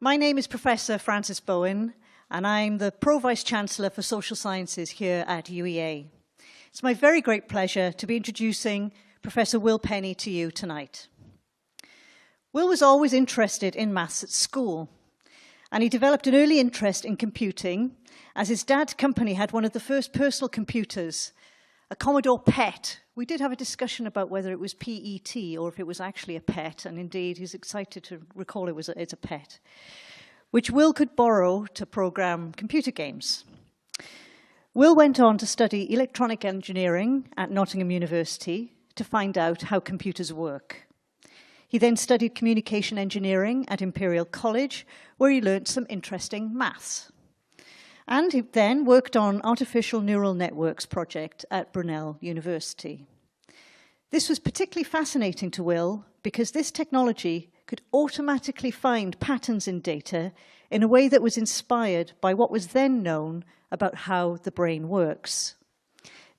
My name is Professor Frances Bowen, and I'm the Pro-Vice-Chancellor for Social Sciences here at UEA. It's my very great pleasure to be introducing Professor Will Penny to you tonight. Will was always interested in maths at school, and he developed an early interest in computing, as his dad's company had one of the first personal computers, a Commodore PET. We did have a discussion about whether it was PET or if it was actually a PET, and indeed he's excited to recall it's a PET, which Will could borrow to program computer games. Will went on to study electronic engineering at Nottingham University to find out how computers work. He then studied communication engineering at Imperial College, where he learnt some interesting maths. And he then worked on artificial neural networks project at Brunel University. This was particularly fascinating to Will because this technology could automatically find patterns in data in a way that was inspired by what was then known about how the brain works.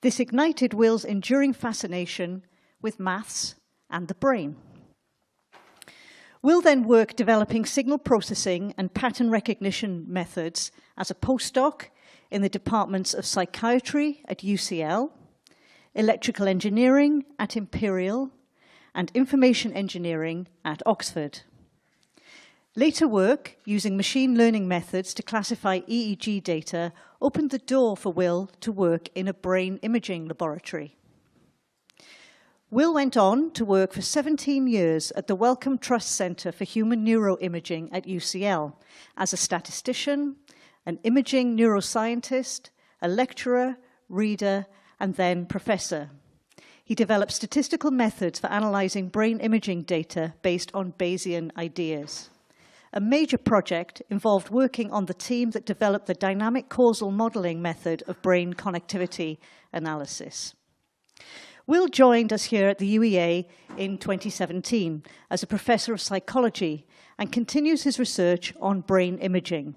This ignited Will's enduring fascination with maths and the brain. Will then worked developing signal processing and pattern recognition methods as a postdoc in the departments of psychiatry at UCL, electrical engineering at Imperial, and information engineering at Oxford. Later work using machine learning methods to classify EEG data opened the door for Will to work in a brain imaging laboratory. Will went on to work for 17 years at the Wellcome Trust Center for Human Neuroimaging at UCL as a statistician, an imaging neuroscientist, a lecturer, reader, and then professor. He developed statistical methods for analyzing brain imaging data based on Bayesian ideas. A major project involved working on the team that developed the dynamic causal modeling method of brain connectivity analysis. Will joined us here at the UEA in 2017 as a professor of psychology and continues his research on brain imaging.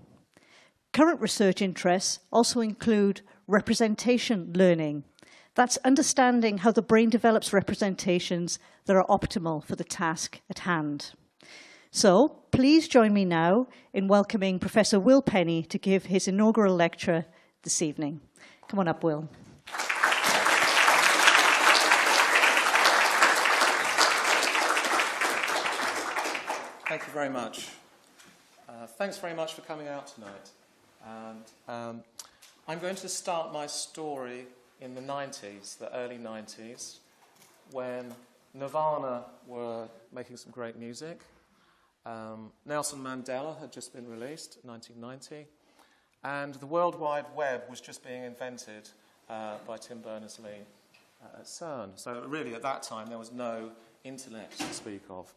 Current research interests also include representation learning. That's understanding how the brain develops representations that are optimal for the task at hand. So please join me now in welcoming Professor Will Penny to give his inaugural lecture this evening. Come on up, Will. Thank you very much. Thanks very much for coming out tonight. And I'm going to start my story in the 90s, the early 90s, when Nirvana were making some great music. Nelson Mandela had just been released in 1990, and the World Wide Web was just being invented by Tim Berners-Lee at CERN. So really, at that time, there was no internet to speak of.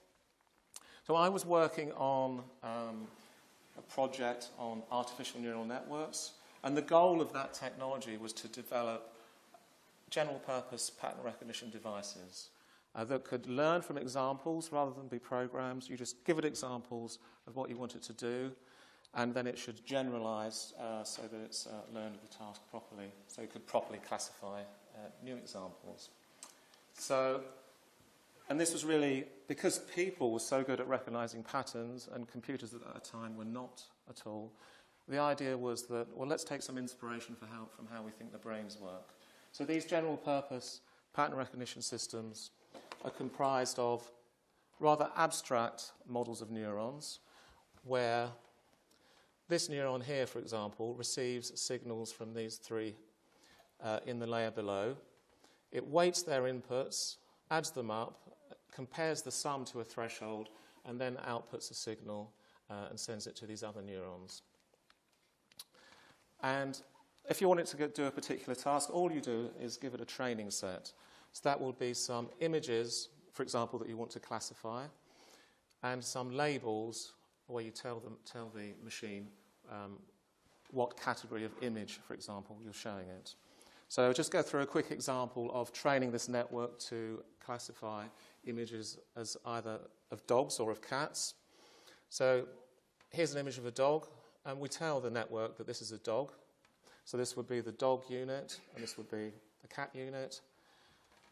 So I was working on a project on artificial neural networks, and the goal of that technology was to develop general-purpose pattern recognition devices that could learn from examples rather than be programs. You just give it examples of what you want it to do, and then it should generalize so that it's learned the task properly, so it could properly classify new examples. And this was really because people were so good at recognizing patterns and computers at that time were not at all. The idea was that, well, let's take some inspiration from how we think the brains work. So these general purpose pattern recognition systems are comprised of rather abstract models of neurons where this neuron here, for example, receives signals from these three in the layer below. It weights their inputs, adds them up, compares the sum to a threshold, and then outputs a signal and sends it to these other neurons. And if you want it to do a particular task, all you do is give it a training set. So that will be some images, for example, that you want to classify, and some labels where you tell the machine what category of image, for example, you're showing it. So I'll just go through a quick example of training this network to classify images as either of dogs or of cats. So here's an image of a dog, and we tell the network that this is a dog. So this would be the dog unit, and this would be the cat unit.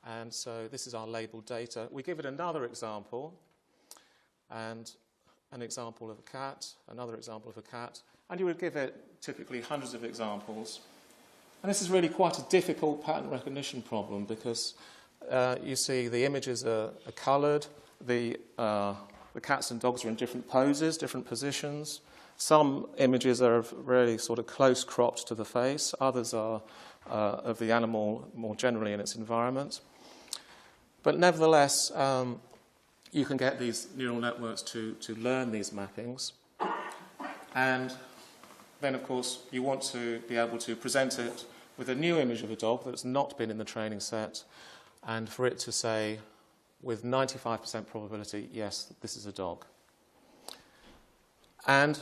And so this is our labeled data. We give it another example, and an example of a cat, another example of a cat, and you would give it typically hundreds of examples. And this is really quite a difficult pattern recognition problem because you see the images are coloured, the cats and dogs are in different poses, different positions. Some images are really sort of close cropped to the face, others are of the animal more generally in its environment. But nevertheless, you can get these neural networks to learn these mappings. And then, of course, you want to be able to present it with a new image of a dog that's not been in the training set, and for it to say, with 95% probability, yes, this is a dog. And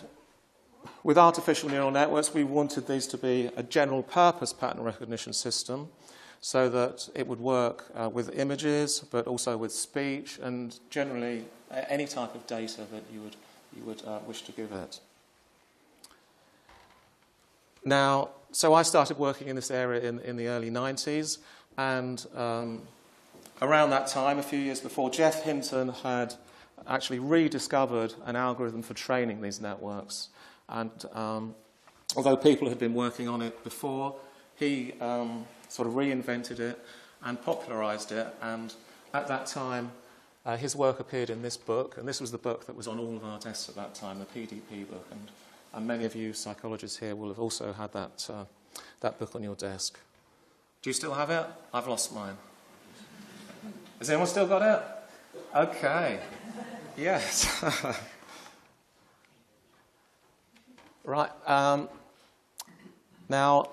with artificial neural networks, we wanted these to be a general purpose pattern recognition system so that it would work with images, but also with speech, and generally any type of data that you would wish to give it. Now, so I started working in this area in the early 90s, and around that time, a few years before, Jeff Hinton had actually rediscovered an algorithm for training these networks. And although people had been working on it before, he sort of reinvented it and popularized it. And at that time, his work appeared in this book, and this was the book that was on all of our desks at that time, the PDP book. And many of you psychologists here will have also had that book on your desk. Do you still have it? I've lost mine. Has anyone still got it? Okay. Yes. Right. Now,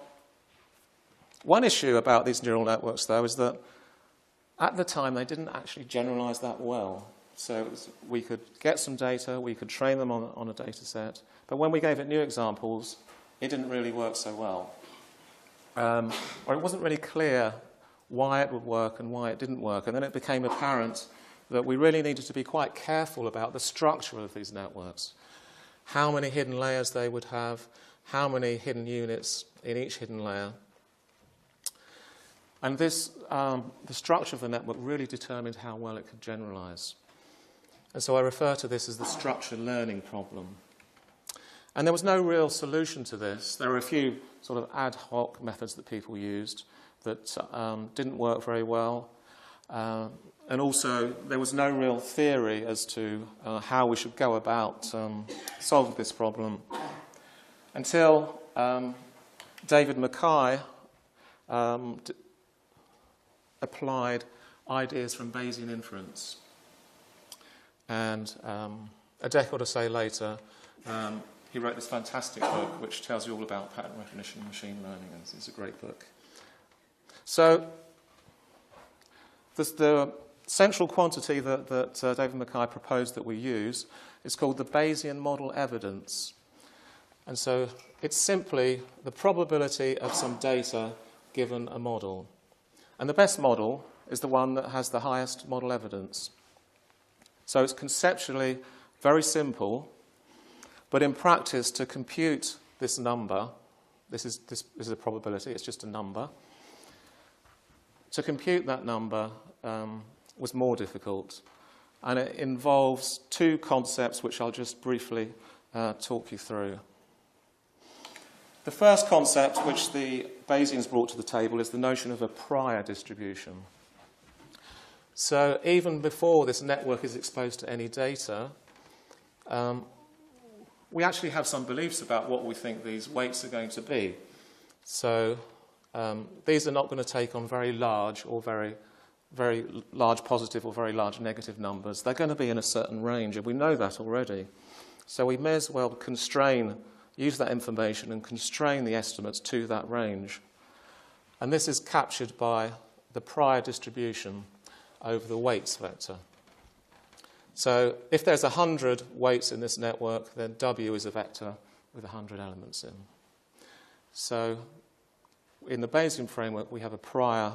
one issue about these neural networks, though, is that at the time they didn't actually generalize that well. So we could get some data, we could train them on a data set, but when we gave it new examples, it didn't really work so well. Or it wasn't really clear why it would work and why it didn't work. And then it became apparent that we really needed to be quite careful about the structure of these networks. How many hidden layers they would have, how many hidden units in each hidden layer. And this, the structure of the network really determined how well it could generalize. And so I refer to this as the structured learning problem. And there was no real solution to this. There were a few sort of ad hoc methods that people used that didn't work very well. And also, there was no real theory as to how we should go about solving this problem until David Mackay applied ideas from Bayesian inference. And a decade or so later, he wrote this fantastic book which tells you all about pattern recognition and machine learning, and it's a great book. So the central quantity that David Mackay proposed that we use is called the Bayesian model evidence. And so it's simply the probability of some data given a model. And the best model is the one that has the highest model evidence. So it's conceptually very simple, but in practice, to compute this number, this is a probability, it's just a number. To compute that number was more difficult, and it involves two concepts which I'll just briefly talk you through. The first concept which the Bayesians brought to the table is the notion of a prior distribution. So even before this network is exposed to any data, we actually have some beliefs about what we think these weights are going to be. So these are not going to take on very large or very large positive or very large negative numbers. They're going to be in a certain range, and we know that already. So we may as well use that information and constrain the estimates to that range. And this is captured by the prior distribution over the weights vector. So if there's 100 weights in this network, then W is a vector with 100 elements in. So in the Bayesian framework, we have a prior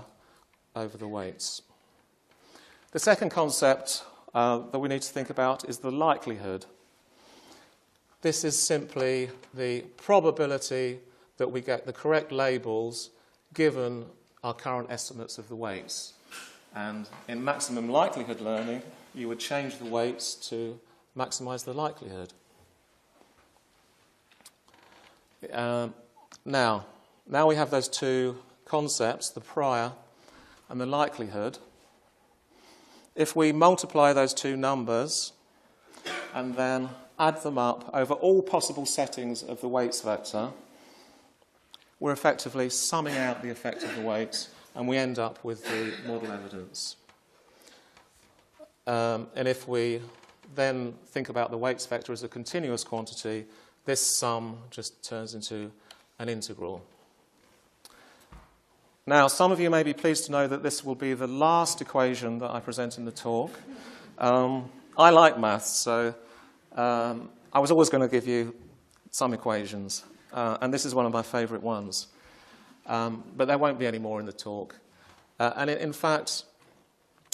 over the weights. The second concept that we need to think about is the likelihood. This is simply the probability that we get the correct labels given our current estimates of the weights. And in maximum likelihood learning, you would change the weights to maximise the likelihood. Now we have those two concepts, the prior and the likelihood. If we multiply those two numbers and then add them up over all possible settings of the weights vector, we're effectively summing out the effect of the weights, and we end up with the model evidence. And if we then think about the weights vector as a continuous quantity, this sum just turns into an integral. Now, some of you may be pleased to know that this will be the last equation that I present in the talk. I like maths, so I was always going to give you some equations, and this is one of my favourite ones. But there won't be any more in the talk. And in fact,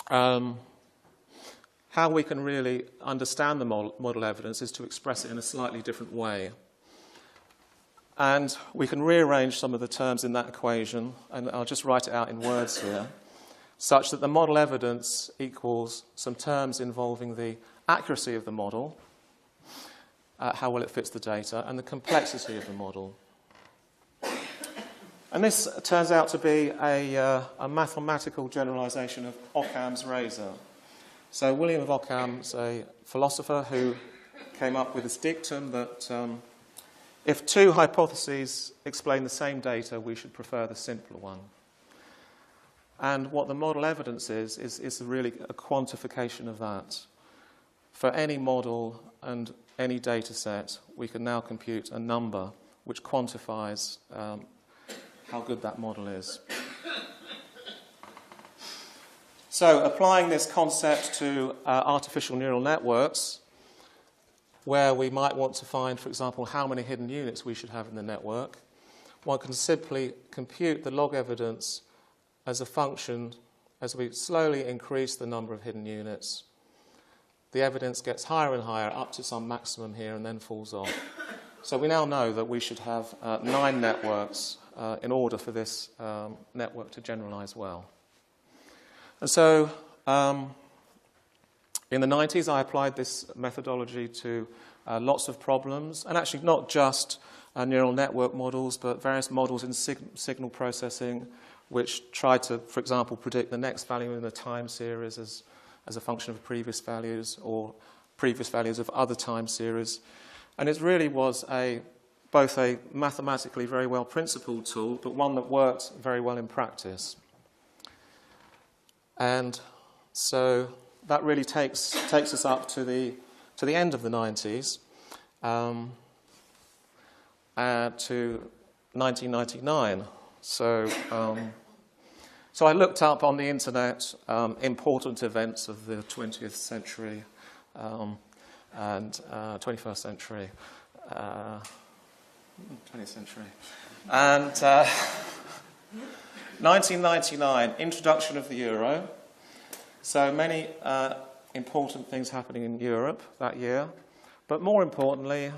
how we can really understand the model evidence is to express it in a slightly different way. And we can rearrange some of the terms in that equation, and I'll just write it out in words here, such that the model evidence equals some terms involving the accuracy of the model, how well it fits the data, and the complexity of the model. And this turns out to be a mathematical generalization of Occam's razor. So William of Occam is a philosopher who came up with this dictum that if two hypotheses explain the same data, we should prefer the simpler one. And what the model evidence is really a quantification of that. For any model and any data set, we can now compute a number which quantifies how good that model is. So applying this concept to artificial neural networks, where we might want to find, for example, how many hidden units we should have in the network, one can simply compute the log evidence as a function. As we slowly increase the number of hidden units, the evidence gets higher and higher up to some maximum here and then falls off. So we now know that we should have 9 networks in order for this network to generalize well. And so in the 90s, I applied this methodology to lots of problems, and actually not just neural network models, but various models in signal processing, which tried to, for example, predict the next value in the time series as a function of previous values or previous values of other time series. And it really was both a mathematically very well principled tool, but one that worked very well in practice. And so that really takes us up to the end of the 90s, to 1999. So I looked up on the internet important events of the 20th century and 21st century, 20th century, and 1999, introduction of the euro. So many important things happening in Europe that year. But more importantly,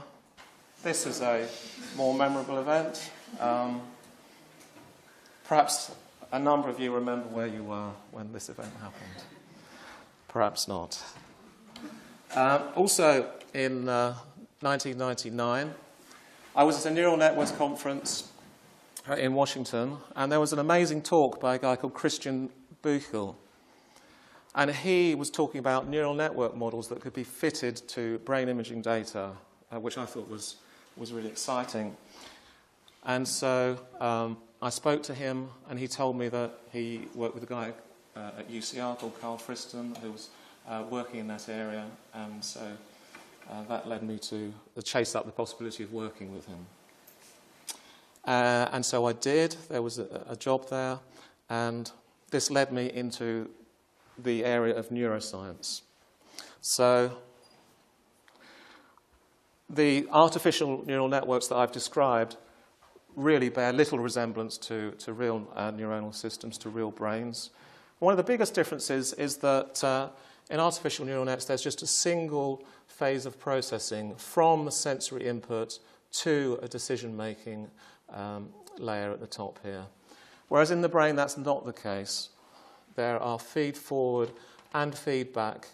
this is a more memorable event. Perhaps a number of you remember where you were when this event happened. Perhaps not. Also in 1999, I was at a neural networks conference in Washington, and there was an amazing talk by a guy called Christian Buchel. And he was talking about neural network models that could be fitted to brain imaging data, which I thought was really exciting. And so I spoke to him, and he told me that he worked with a guy at UCL called Carl Friston, who was working in that area, and so that led me to chase up the possibility of working with him. And so I did. There was a job there, and this led me into the area of neuroscience. So the artificial neural networks that I've described really bear little resemblance to real neuronal systems, to real brains. One of the biggest differences is that in artificial neural nets, there's just a single phase of processing from the sensory input to a decision-making layer at the top here. Whereas in the brain, that's not the case. There are feed-forward and feedback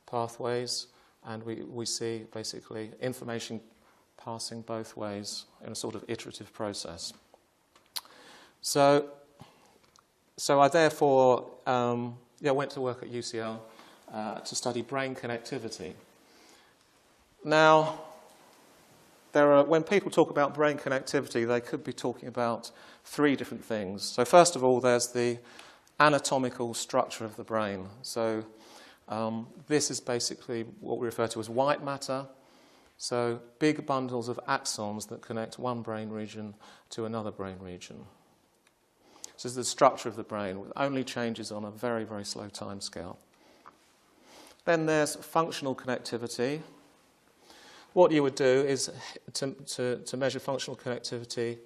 pathways, and we see basically information passing both ways in a sort of iterative process. So I therefore went to work at UCL to study brain connectivity. Now, when people talk about brain connectivity, they could be talking about three different things. So first of all, there's the anatomical structure of the brain. So this is basically what we refer to as white matter. So big bundles of axons that connect one brain region to another brain region. This is the structure of the brain, with only changes on a very, very slow time scale. Then there's functional connectivity. What you would do is, to measure functional connectivity,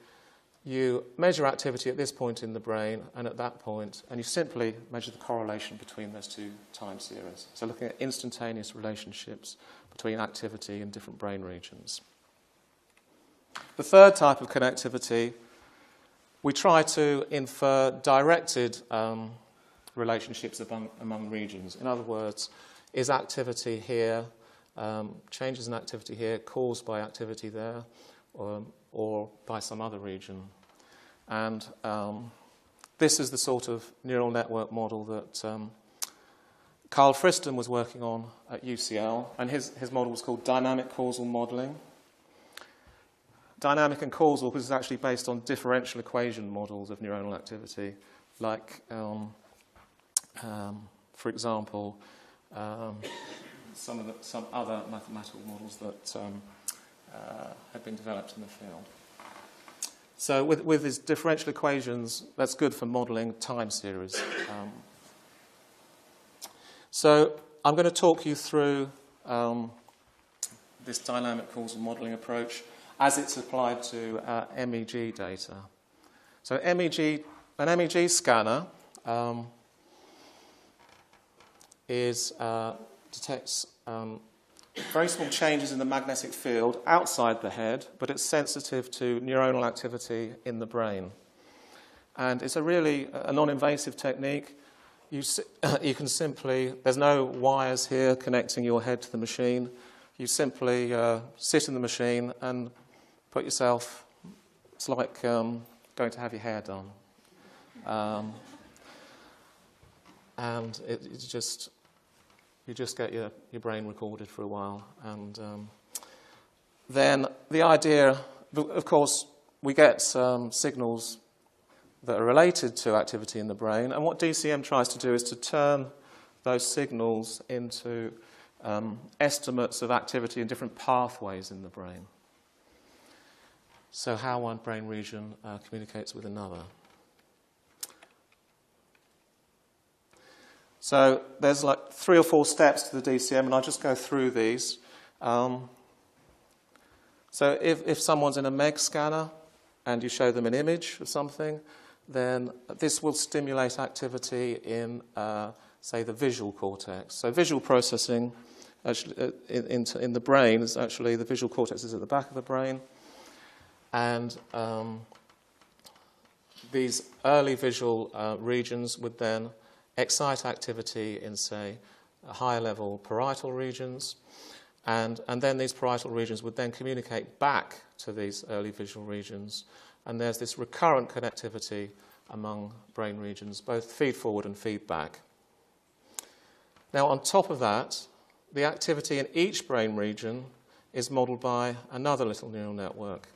you measure activity at this point in the brain and at that point, and you simply measure the correlation between those two time series. So looking at instantaneous relationships between activity in different brain regions. The third type of connectivity, we try to infer directed relationships among regions. In other words, is activity here, changes in activity here caused by activity there or by some other region? And this is the sort of neural network model that Carl Friston was working on at UCL, and his model was called dynamic causal modeling. Dynamic and causal, because it's actually based on differential equation models of neuronal activity, like, for example, some other mathematical models that have been developed in the field. So with these differential equations, that's good for modeling time series. So I'm going to talk you through this dynamic causal modeling approach as it's applied to MEG data. So an MEG scanner detects very small changes in the magnetic field outside the head, but it's sensitive to neuronal activity in the brain. And it's a non-invasive technique. You can simply, there's no wires here connecting your head to the machine. You simply sit in the machine and put yourself, it's like going to have your hair done. And you just get your brain recorded for a while. And then the idea, of course, we get signals that are related to activity in the brain. And what DCM tries to do is to turn those signals into estimates of activity in different pathways in the brain. So how one brain region communicates with another. So there's like 3 or 4 steps to the DCM, and I'll just go through these. So if someone's in a MEG scanner and you show them an image of something, then this will stimulate activity in, say, the visual cortex. So visual processing actually, in the brain is actually, the visual cortex is at the back of the brain. And these early visual regions would then excite activity in, say, higher level parietal regions, and then these parietal regions would then communicate back to these early visual regions, and there's this recurrent connectivity among brain regions, both feed forward and feed back. Now, on top of that, the activity in each brain region is modelled by another little neural network,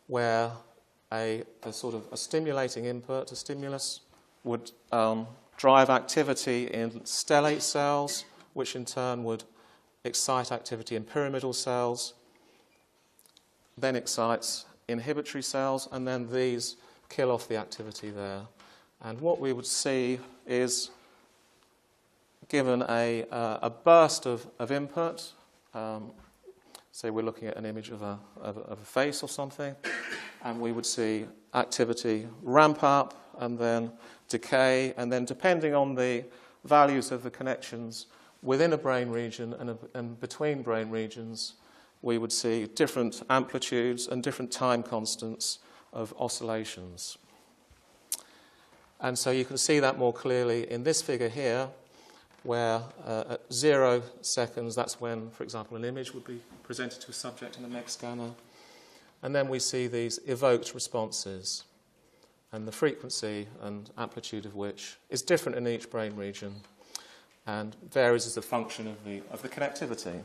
where a sort of a stimulating input, a stimulus, would drive activity in stellate cells, which in turn would excite activity in pyramidal cells, then excites inhibitory cells, and then these kill off the activity there. And what we would see is, given a burst of input, say we're looking at an image of a face or something, and we would see activity ramp up and then decay, and then depending on the values of the connections within a brain region and between brain regions, we would see different amplitudes and different time constants of oscillations. And so you can see that more clearly in this figure here. where at 0 seconds, that's when, for example, an image would be presented to a subject in a MEG scanner. And then we see these evoked responses, and the frequency and amplitude of which is different in each brain region and varies as a function of the connectivity.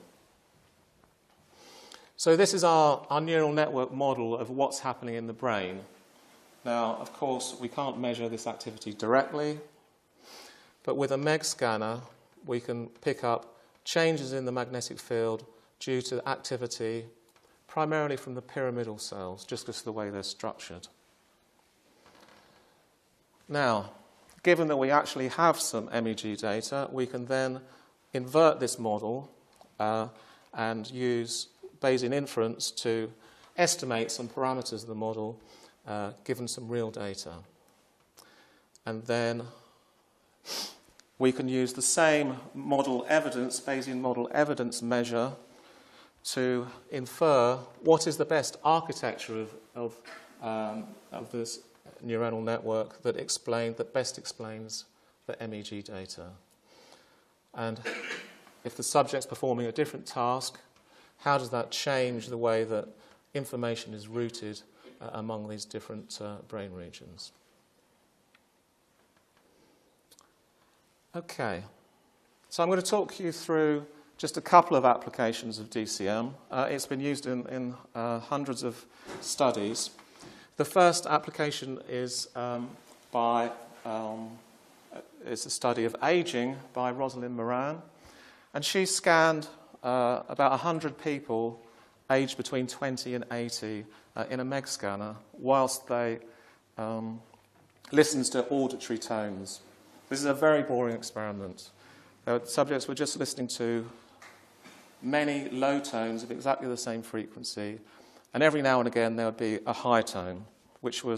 So this is our neural network model of what's happening in the brain. Now, of course, we can't measure this activity directly, but with a MEG scanner, we can pick up changes in the magnetic field due to activity primarily from the pyramidal cells, just because of the way they're structured. Now, given that we actually have some MEG data, we can then invert this model and use Bayesian inference to estimate some parameters of the model given some real data. And then we can use the same model evidence, Bayesian model evidence measure, to infer what is the best architecture of this neuronal network that best explains the MEG data. And if the subject's performing a different task, how does that change the way that information is routed among these different brain regions? Okay, so I'm going to talk you through just a couple of applications of DCM. It's been used in hundreds of studies. The first application is it's a study of aging by Rosalind Moran, and she scanned about 100 people aged between 20 and 80 in a MEG scanner whilst they listened to auditory tones. This is a very boring experiment. The subjects were just listening to many low tones of exactly the same frequency, and every now and again there would be a high tone, which we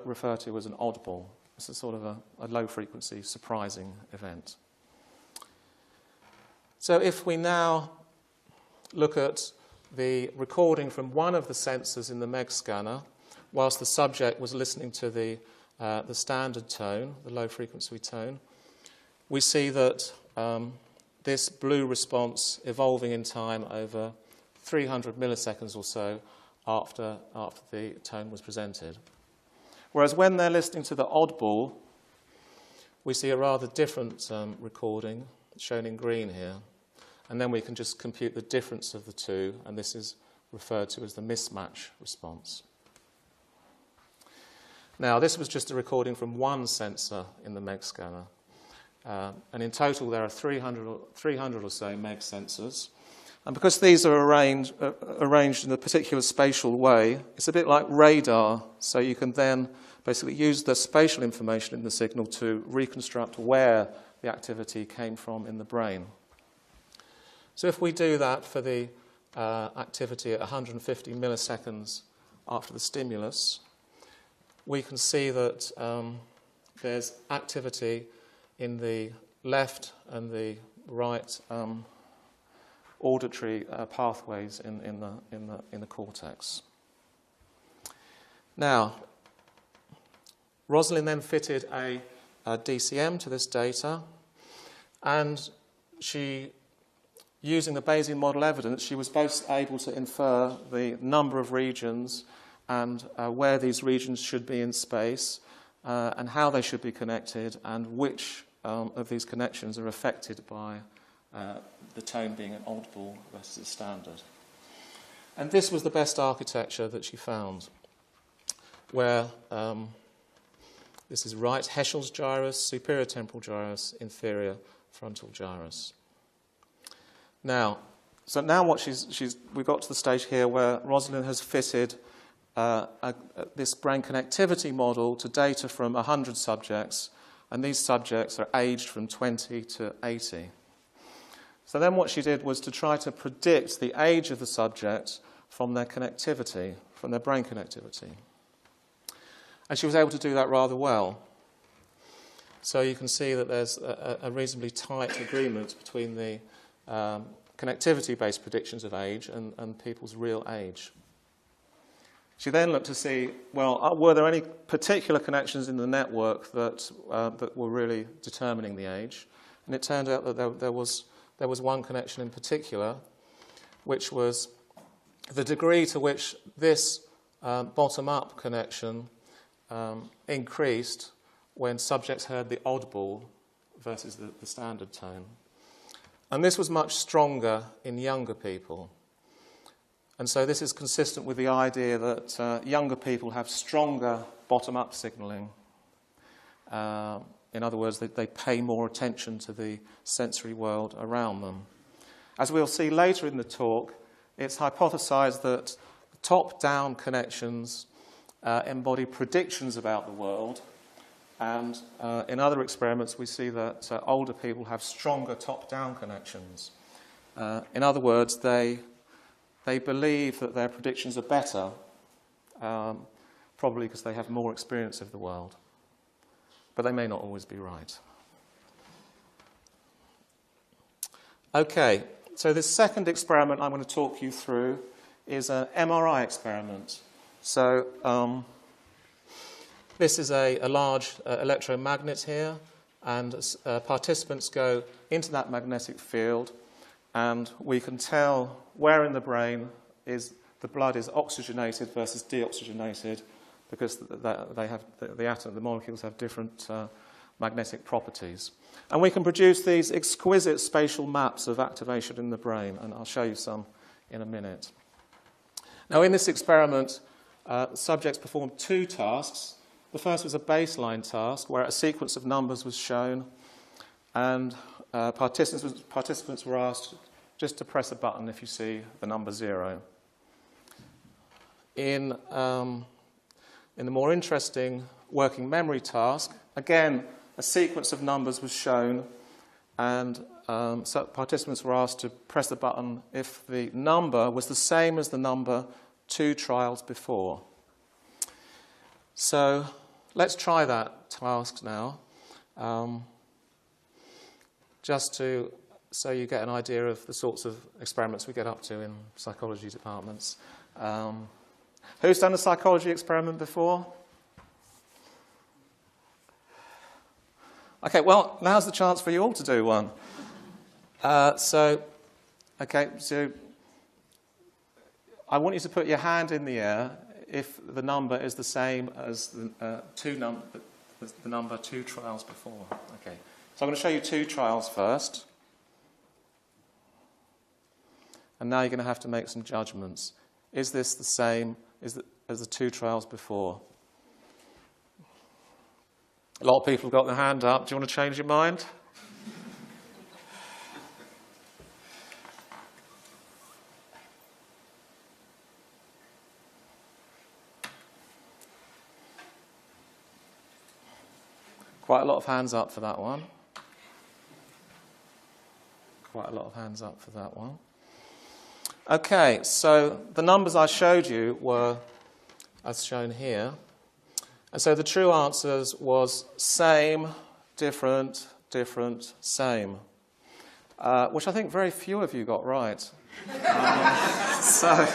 refer to as an audible. It's a sort of a low-frequency, surprising event. So if we now look at the recording from one of the sensors in the MEG scanner, whilst the subject was listening to the standard tone, the low-frequency tone, we see that this blue response evolving in time over 300 milliseconds or so after the tone was presented. Whereas when they're listening to the oddball, we see a rather different recording, shown in green here. And then we can just compute the difference of the two, and this is referred to as the mismatch response. Now, this was just a recording from one sensor in the MEG scanner. And in total, there are 300 or so MEG sensors. And because these are arranged in a particular spatial way, it's a bit like radar. So you can then basically use the spatial information in the signal to reconstruct where the activity came from in the brain. So if we do that for the activity at 150 milliseconds after the stimulus, we can see that there's activity in the left and the right auditory pathways in the cortex. Now, Rosalind then fitted a DCM to this data, and she, using the Bayesian model evidence, she was both able to infer the number of regions and where these regions should be in space, and how they should be connected, and which of these connections are affected by the tone being an audible versus a standard. And this was the best architecture that she found, where this is right Heschel's gyrus, superior temporal gyrus, inferior frontal gyrus. Now what we got to the stage here where Rosalind has fitted this brain connectivity model to data from 100 subjects, and these subjects are aged from 20 to 80. So then what she did was to try to predict the age of the subject from their connectivity, from their brain connectivity. And she was able to do that rather well. So you can see that there's a reasonably tight agreement between the connectivity-based predictions of age and people's real age. She then looked to see, well, were there any particular connections in the network that were really determining the age? And it turned out that there was one connection in particular, which was the degree to which this bottom-up connection increased when subjects heard the oddball versus the standard tone. And this was much stronger in younger people. And so this is consistent with the idea that younger people have stronger bottom-up signalling. In other words, they pay more attention to the sensory world around them. As we'll see later in the talk, it's hypothesized that top-down connections embody predictions about the world. And in other experiments, we see that older people have stronger top-down connections. In other words, they believe that their predictions are better, probably because they have more experience of the world. But they may not always be right. Okay, so this second experiment I'm going to talk you through is an MRI experiment. So this is a large electromagnet here, and participants go into that magnetic field, and we can tell where in the brain the blood is oxygenated versus deoxygenated, because the molecules have different magnetic properties. And we can produce these exquisite spatial maps of activation in the brain, and I'll show you some in a minute. Now, in this experiment, subjects performed two tasks. The first was a baseline task where a sequence of numbers was shown, and participants were asked just to press a button if you see the number 0. In the more interesting working memory task, again, a sequence of numbers was shown, and so participants were asked to press the button if the number was the same as the number 2 trials before. So let's try that task now, so you get an idea of the sorts of experiments we get up to in psychology departments. Who's done a psychology experiment before? Okay, well, now's the chance for you all to do one. So I want you to put your hand in the air if the number is the same as the number 2 trials before. Okay, so I'm going to show you 2 trials first. And now you're going to have to make some judgments. Is this the same as the 2 trials before? A lot of people have got their hand up. Do you want to change your mind? Quite a lot of hands up for that one. Quite a lot of hands up for that one. Okay, so the numbers I showed you were as shown here. And so the true answers was same, different, different, same, which I think very few of you got right. So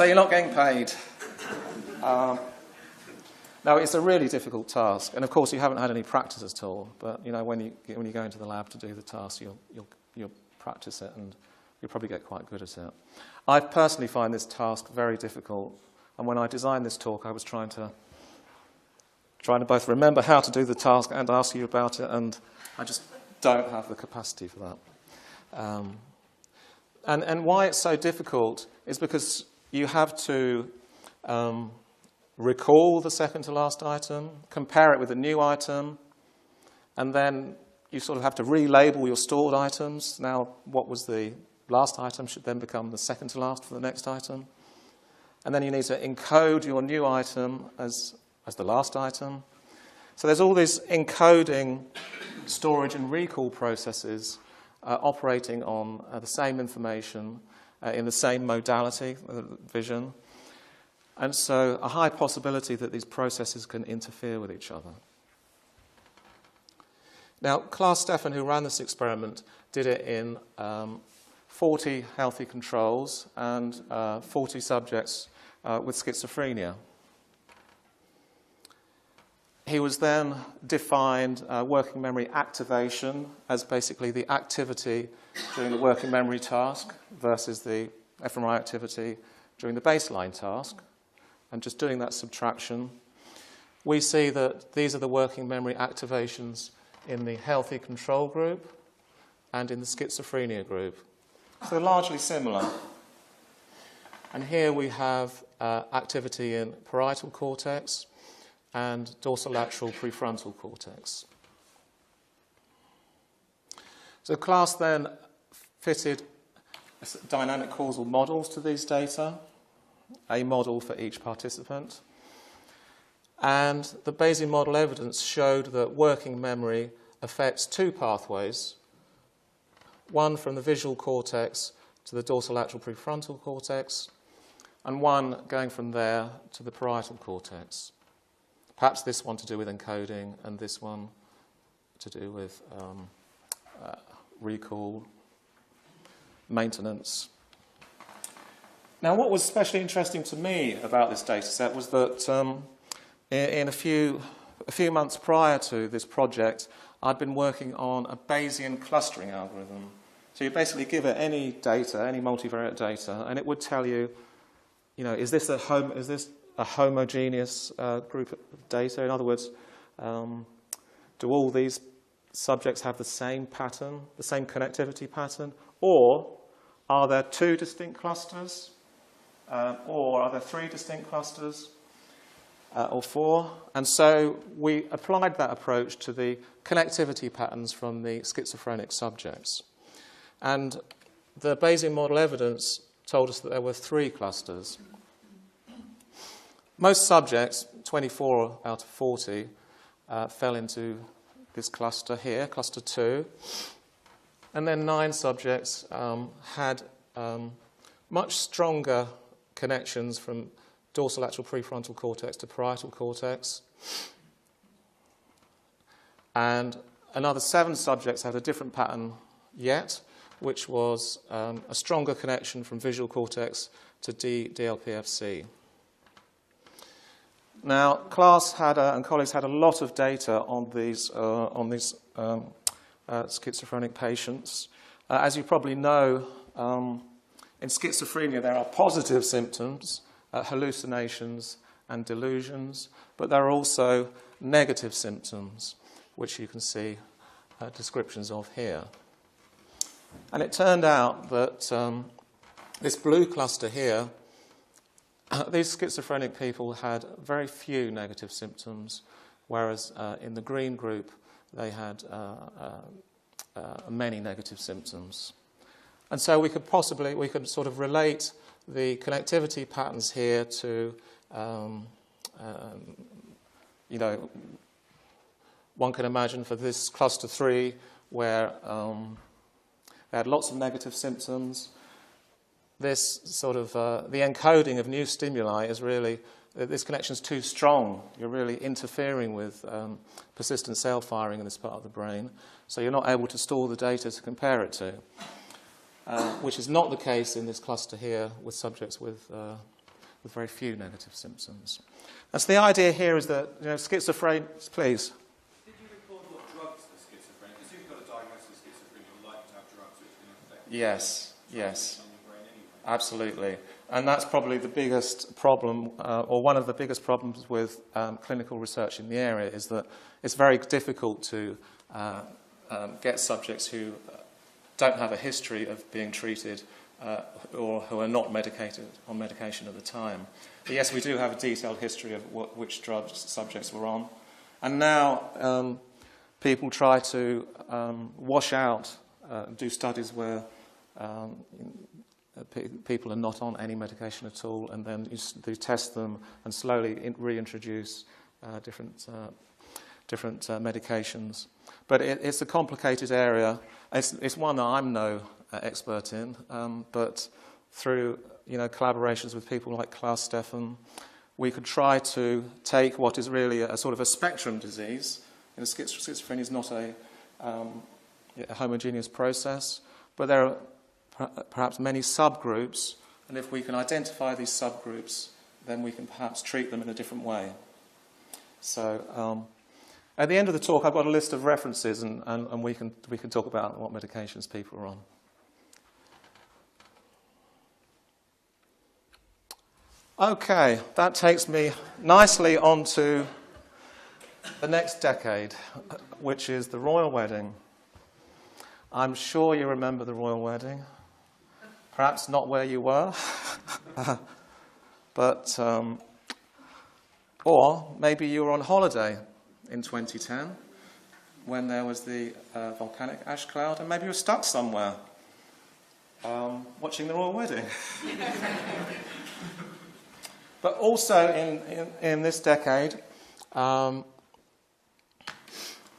you're not getting paid. Now, it's a really difficult task, and of course you haven't had any practice at all. But you know, when you go into the lab to do the task, you'll practice it, and you'll probably get quite good at it. I personally find this task very difficult, and when I designed this talk, I was trying to both remember how to do the task and ask you about it, and I just don't have the capacity for that. And why it's so difficult is because you have to recall the second to last item, compare it with a new item, and then you sort of have to relabel your stored items. Now, what was the last item should then become the second to last for the next item. And then you need to encode your new item as the last item. So there's all these encoding, storage, and recall processes operating on the same information in the same modality, vision. And so a high possibility that these processes can interfere with each other. Now, Klaus Stephan, who ran this experiment, did it in 40 healthy controls and 40 subjects with schizophrenia. He was then defined working memory activation as basically the activity during the working memory task versus the fMRI activity during the baseline task. And just doing that subtraction, we see that these are the working memory activations in the healthy control group and in the schizophrenia group. So largely similar. And here we have activity in parietal cortex and dorsolateral prefrontal cortex. So class then fitted dynamic causal models to these data, a model for each participant. And the Bayesian model evidence showed that working memory affects two pathways, one from the visual cortex to the dorsolateral prefrontal cortex, and one going from there to the parietal cortex. Perhaps this one to do with encoding, and this one to do with recall, maintenance. Now, what was especially interesting to me about this data set was that in a few months prior to this project, I'd been working on a Bayesian clustering algorithm. So you basically give it any data, any multivariate data, and it would tell you, is this a homogeneous group of data? In other words, do all these subjects have the same pattern, the same connectivity pattern, or are there two distinct clusters, or are there three distinct clusters, or four? And so we applied that approach to the connectivity patterns from the schizophrenic subjects. And the Bayesian model evidence told us that there were three clusters. Most subjects, 24 out of 40, fell into this cluster here, cluster 2. And then 9 subjects had much stronger connections from dorsolateral prefrontal cortex to parietal cortex. And another 7 subjects had a different pattern yet, which was a stronger connection from visual cortex to DLPFC. Now, class and colleagues had a lot of data on these schizophrenic patients. As you probably know, in schizophrenia there are positive symptoms, hallucinations and delusions, but there are also negative symptoms, which you can see descriptions of here. And it turned out that this blue cluster here, these schizophrenic people had very few negative symptoms, whereas in the green group they had many negative symptoms. And so we could sort of relate the connectivity patterns here to, one can imagine for this cluster 3 where they had lots of negative symptoms. This sort of, the encoding of new stimuli is really, this connection is too strong. You're really interfering with persistent cell firing in this part of the brain, so you're not able to store the data to compare it to, which is not the case in this cluster here with subjects with very few negative symptoms. And so the idea here is that, schizophrenia, please. Did you record what drugs for schizophrenia? Because you've got a diagnosis of schizophrenia, you're likely to have drugs which can affect Yes. Absolutely. And that's probably the biggest problem, or one of the biggest problems with clinical research in the area, is that it's very difficult to get subjects who don't have a history of being treated or who are not medicated on medication at the time. But yes, we do have a detailed history of which drugs subjects were on. And now people try to wash out, do studies where people are not on any medication at all, and then you test them and slowly reintroduce different medications. But it's a complicated area. It's one that I'm no expert in, but through collaborations with people like Klaus Stephan, we could try to take what is really a sort of a spectrum disease. Schizophrenia is not a homogeneous process, but there are perhaps many subgroups, and if we can identify these subgroups, then we can perhaps treat them in a different way. So At the end of the talk, I've got a list of references, and we can talk about what medications people are on. Okay, that takes me nicely on to the next decade, which is the royal wedding. I'm sure you remember the royal wedding. Perhaps not where you were, but or maybe you were on holiday in 2010 when there was the volcanic ash cloud, and maybe you were stuck somewhere watching the royal wedding. But also in this decade,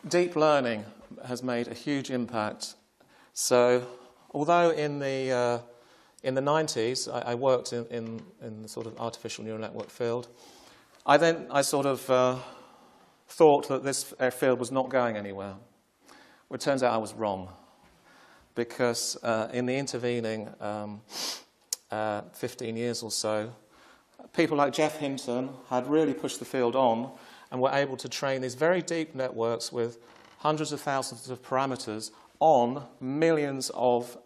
deep learning has made a huge impact. So, although in the 90s I worked in the sort of artificial neural network field, I sort of thought that this field was not going anywhere. Well, it turns out I was wrong, because in the intervening 15 years or so, people like Jeff Hinton had really pushed the field on and were able to train these very deep networks with hundreds of thousands of parameters on millions of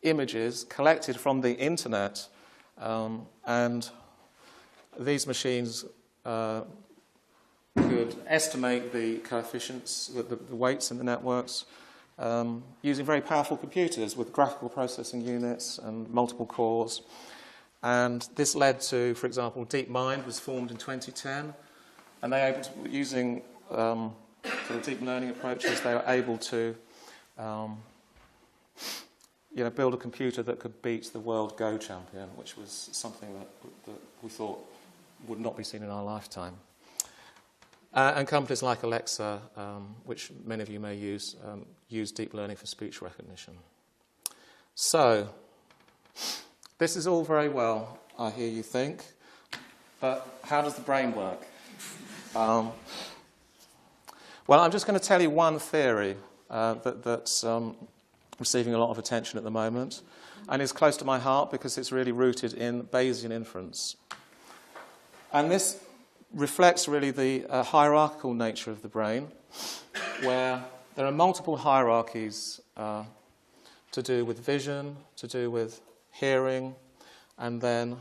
images collected from the internet. And these machines could estimate the coefficients, the weights in the networks, using very powerful computers with graphical processing units and multiple cores. And this led to, for example, DeepMind was formed in 2010, and they were able to, using sort of deep learning approaches, they were able to build a computer that could beat the world Go champion, which was something that we thought would not be seen in our lifetime. And companies like Alexa, which many of you may use, use deep learning for speech recognition. So, this is all very well, I hear you think, but how does the brain work? Well, I'm just going to tell you one theory that's receiving a lot of attention at the moment, and is close to my heart because it's really rooted in Bayesian inference. And this reflects really the hierarchical nature of the brain, where there are multiple hierarchies to do with vision, to do with hearing, and then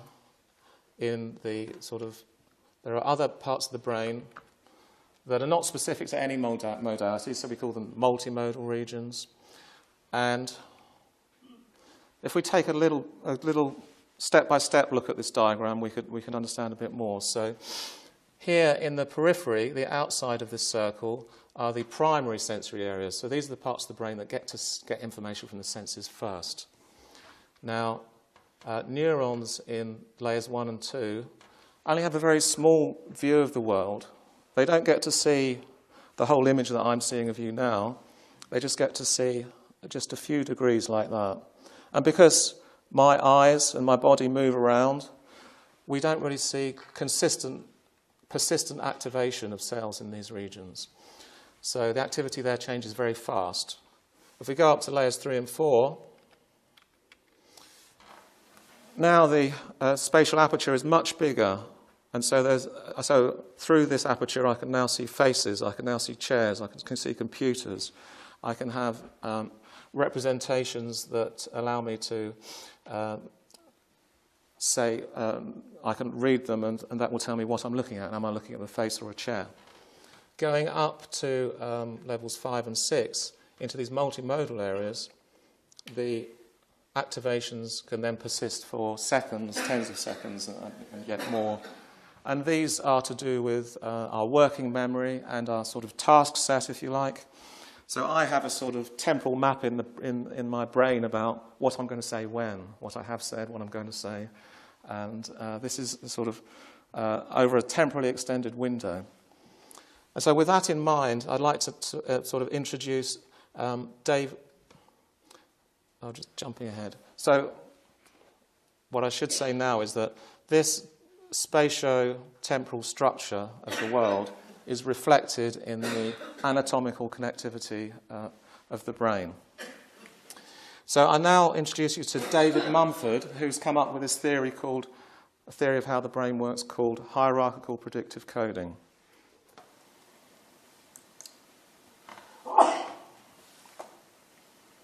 in the sort of, there are other parts of the brain that are not specific to any modality, so we call them multimodal regions. And if we take a little step-by-step look at this diagram, we can understand a bit more. So here in the periphery, the outside of this circle, are the primary sensory areas. So these are the parts of the brain that get information from the senses first. Now, neurons in layers 1 and 2 only have a very small view of the world. They don't get to see the whole image that I'm seeing of you now. They just get to see just a few degrees like that. And because my eyes and my body move around, we don't really see consistent, persistent activation of cells in these regions. So the activity there changes very fast. If we go up to layers 3 and 4, now the spatial aperture is much bigger, and so through this aperture I can now see faces, I can now see chairs, I can see computers, I can have representations that allow me to say, I can read them, and that will tell me what I'm looking at. Am I looking at a face or a chair? Going up to levels 5 and 6, into these multimodal areas, the activations can then persist for seconds, tens of seconds, and yet more. And these are to do with our working memory and our sort of task set, if you like. So I have a sort of temporal map in my brain about what I'm going to say when, what I have said, what I'm going to say. And this is sort of over a temporally extended window. And so with that in mind, I'd like to sort of introduce Dave. I'm just jumping ahead. So what I should say now is that this spatio-temporal structure of the world is reflected in the anatomical connectivity of the brain. So I now introduce you to David Mumford, who's come up with this theory called, a theory of how the brain works called hierarchical predictive coding.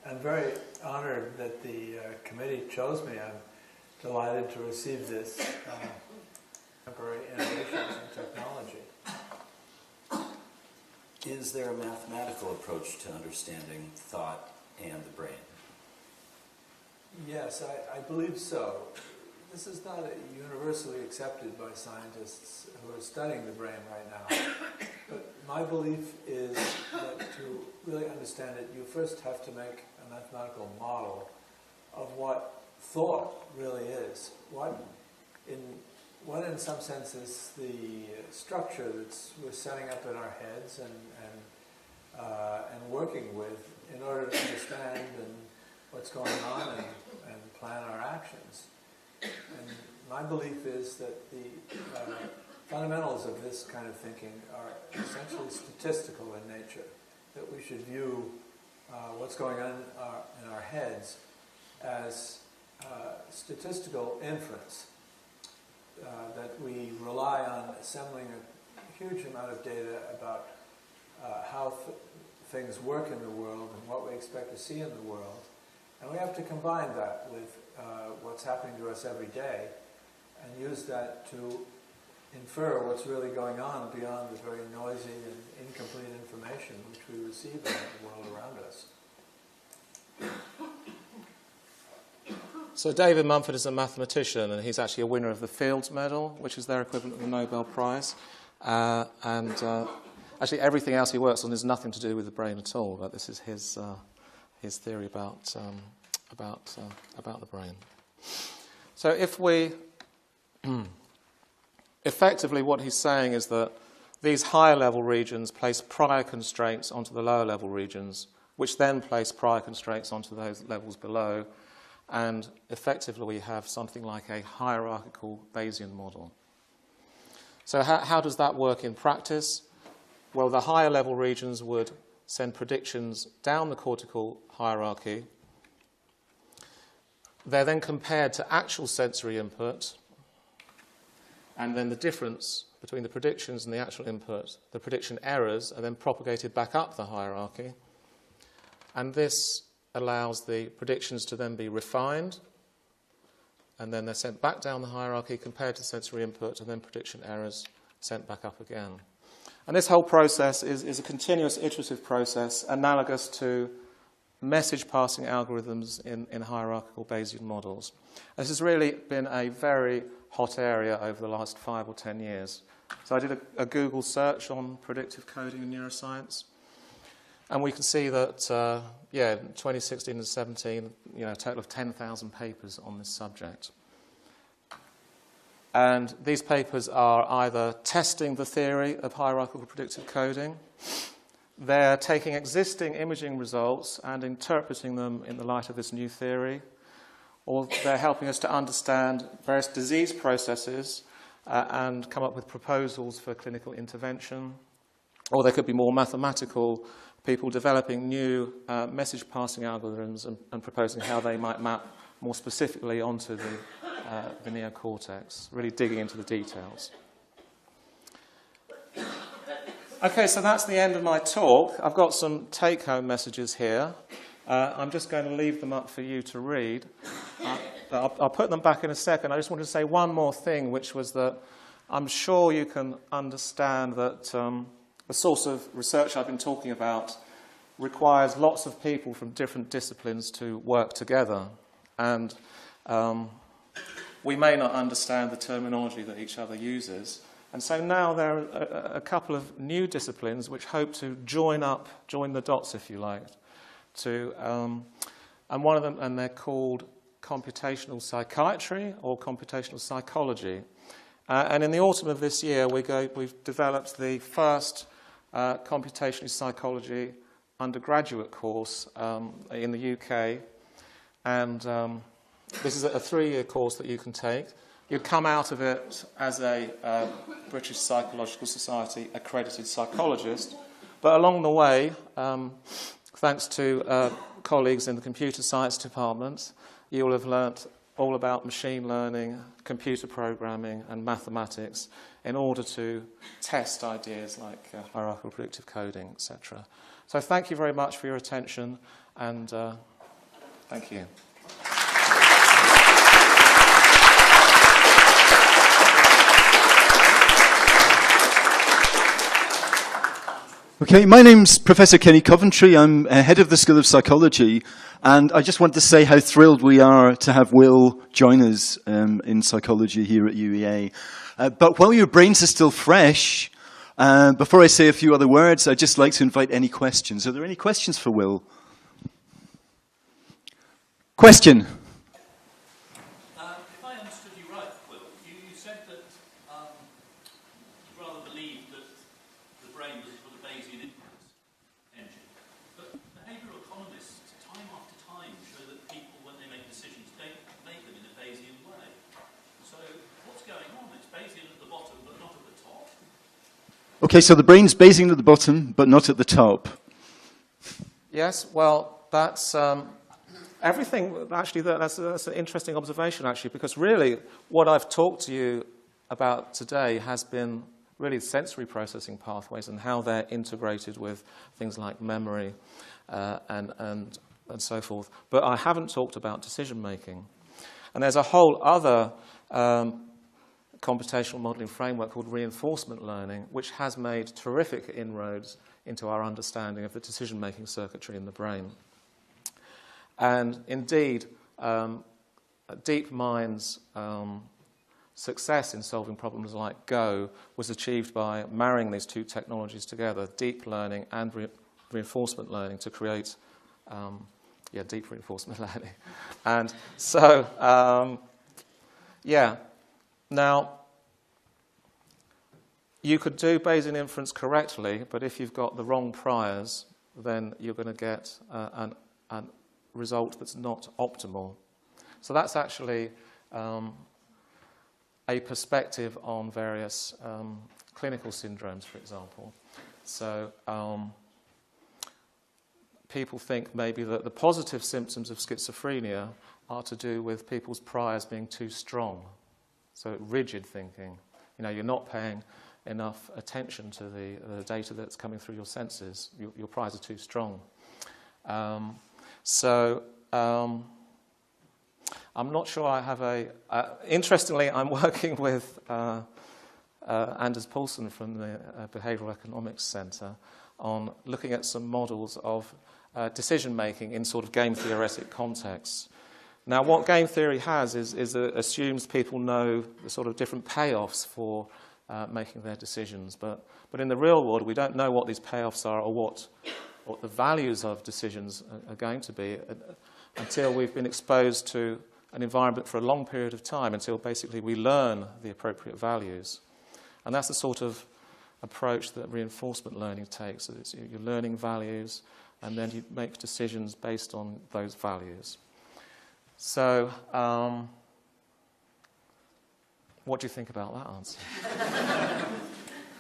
I'm very honored that the committee chose me. I'm delighted to receive this temporary innovations in technology. Is there a mathematical approach to understanding thought and the brain? Yes, I believe so. This is not universally accepted by scientists who are studying the brain right now. But my belief is that to really understand it, you first have to make a mathematical model of what thought really is. What in some sense is the structure that we're setting up in our heads and working with in order to understand what's going on and plan our actions. And my belief is that the fundamentals of this kind of thinking are essentially statistical in nature, that we should view what's going on in our heads as statistical inference, that we rely on assembling a huge amount of data about how things work in the world and what we expect to see in the world. And we have to combine that with what's happening to us every day and use that to infer what's really going on beyond the very noisy and incomplete information which we receive about the world around us. So David Mumford is a mathematician, and he's actually a winner of the Fields Medal, which is their equivalent of the Nobel Prize. Actually, everything else he works on has nothing to do with the brain at all. But this is his theory about the brain. So if we effectively, what he's saying is that these higher level regions place prior constraints onto the lower level regions, which then place prior constraints onto those levels below, and effectively we have something like a hierarchical Bayesian model. So how does that work in practice? Well, the higher level regions would send predictions down the cortical hierarchy. They're then compared to actual sensory input, and then the difference between the predictions and the actual input, the prediction errors, are then propagated back up the hierarchy. And this allows the predictions to then be refined, and then they're sent back down the hierarchy compared to sensory input, and then prediction errors sent back up again. And this whole process is a continuous iterative process analogous to message passing algorithms in hierarchical Bayesian models. This has really been a very hot area over the last 5 or 10 years. So I did a Google search on predictive coding and neuroscience, and we can see that, in 2016 and 17, a total of 10,000 papers on this subject. And these papers are either testing the theory of hierarchical predictive coding, they're taking existing imaging results and interpreting them in the light of this new theory, or they're helping us to understand various disease processes and come up with proposals for clinical intervention. Or they could be more mathematical, people developing new message passing algorithms and proposing how they might map more specifically onto the neocortex, really digging into the details. Okay, so that's the end of my talk. I've got some take-home messages here. I'm just going to leave them up for you to read. I'll put them back in a second. I just wanted to say one more thing, which was that I'm sure you can understand that the source of research I've been talking about requires lots of people from different disciplines to work together. And we may not understand the terminology that each other uses. And so now there are a couple of new disciplines which hope to join the dots, if you like, and one of them, and they're called computational psychiatry or computational psychology. And in the autumn of this year, we've developed the first computational psychology undergraduate course in the UK, and this is a 3-year course that you can take. You'd come out of it as a British Psychological Society accredited psychologist, but along the way, thanks to colleagues in the computer science department, you will have learnt all about machine learning, computer programming, and mathematics in order to test ideas like hierarchical predictive coding, etc. So thank you very much for your attention, and Thank you. Okay, my name's Professor Kenny Coventry. I'm head of the School of Psychology, and I just want to say how thrilled we are to have Will join us in psychology here at UEA. But while your brains are still fresh, before I say a few other words, I'd just like to invite any questions. Are there any questions for Will? Question? If I understood you right, Will, you said that you rather believed that the brain was a sort of Bayesian inference engine. But behavioural economists, time after time, show that people, when they make decisions, don't make them in a Bayesian way. So what's going on? It's Bayesian at the bottom, but not at the top. Okay, so the brain's Bayesian at the bottom, but not at the top. Yes, well, that's everything. Actually, that's an interesting observation, actually, because really what I've talked to you about today has been really sensory processing pathways and how they're integrated with things like memory and so forth. But I haven't talked about decision making. And there's a whole other computational modeling framework called reinforcement learning, which has made terrific inroads into our understanding of the decision-making circuitry in the brain. And indeed, DeepMind's success in solving problems like Go was achieved by marrying these two technologies together, deep learning and reinforcement learning, to create deep reinforcement learning. And so, now, you could do Bayesian inference correctly, but if you've got the wrong priors, then you're going to get a result that's not optimal. So that's actually a perspective on various clinical syndromes, for example. So people think maybe that the positive symptoms of schizophrenia are to do with people's priors being too strong. So rigid thinking. You know, you're not paying enough attention to the data that's coming through your senses. Your priors are too strong. I'm not sure I have interestingly, I'm working with Anders Poulsen from the Behavioral Economics Center on looking at some models of decision-making in sort of game theoretic contexts. Now, what game theory has is it assumes people know the sort of different payoffs for making their decisions. But in the real world, we don't know what these payoffs are or what the values of decisions are going to be until we've been exposed to an environment for a long period of time, until basically we learn the appropriate values. And that's the sort of approach that reinforcement learning takes. You're learning values, and then you make decisions based on those values. So, what do you think about that answer?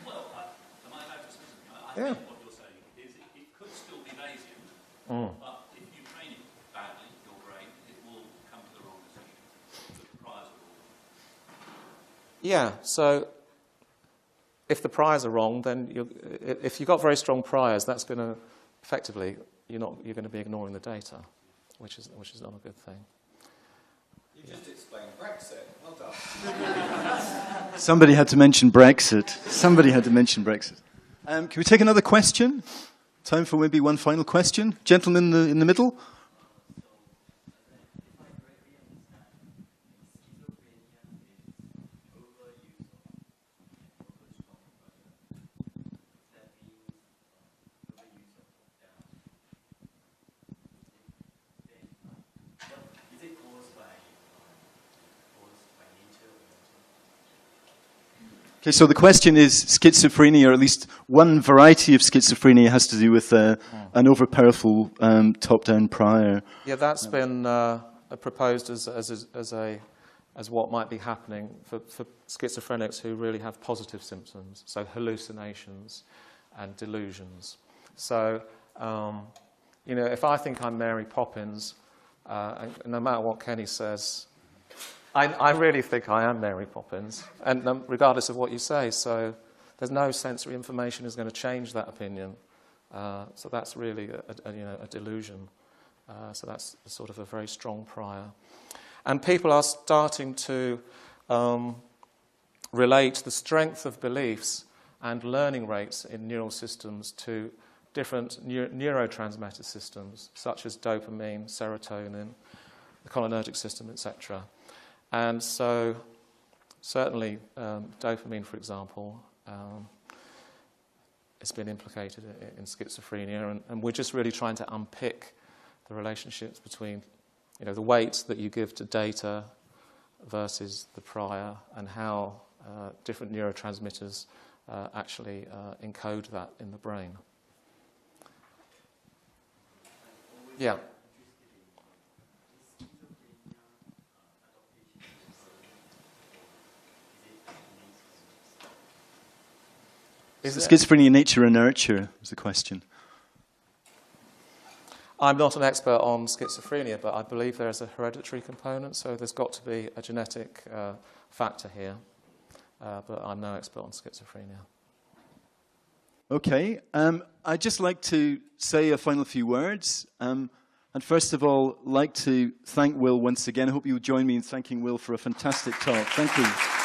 Well, am I allowed to say something? I think what you're saying is it could still be Bayesian, but if you train it badly, your brain, it will come to the wrong decision. The priors are wrong. Yeah, so if the priors are wrong, then if you've got very strong priors, that's going to effectively you're going to be ignoring the data, which is not a good thing. You just explained Brexit. Well done. Somebody had to mention Brexit. Can we take another question? Time for maybe one final question. Gentleman in the middle. Okay, so the question is schizophrenia, or at least one variety of schizophrenia, has to do with an overpowerful top-down prior. Yeah, that's been proposed as what might be happening for schizophrenics who really have positive symptoms, so hallucinations and delusions. So, if I think I'm Mary Poppins, and no matter what Kenny says, I really think I am Mary Poppins, and regardless of what you say. So there's no sensory information is going to change that opinion. So that's really a delusion. So that's sort of a very strong prior. And people are starting to relate the strength of beliefs and learning rates in neural systems to different neurotransmitter systems, such as dopamine, serotonin, the cholinergic system, etc. And so certainly dopamine, for example, has been implicated in schizophrenia, and we're just really trying to unpick the relationships between, the weight that you give to data versus the prior, and how different neurotransmitters actually encode that in the brain. Yeah. Is schizophrenia nature or nurture, was the question. I'm not an expert on schizophrenia, but I believe there is a hereditary component, so there's got to be a genetic factor here. But I'm no expert on schizophrenia. Okay, I'd just like to say a final few words. And first of all, like to thank Will once again. I hope you'll join me in thanking Will for a fantastic talk. Thank you.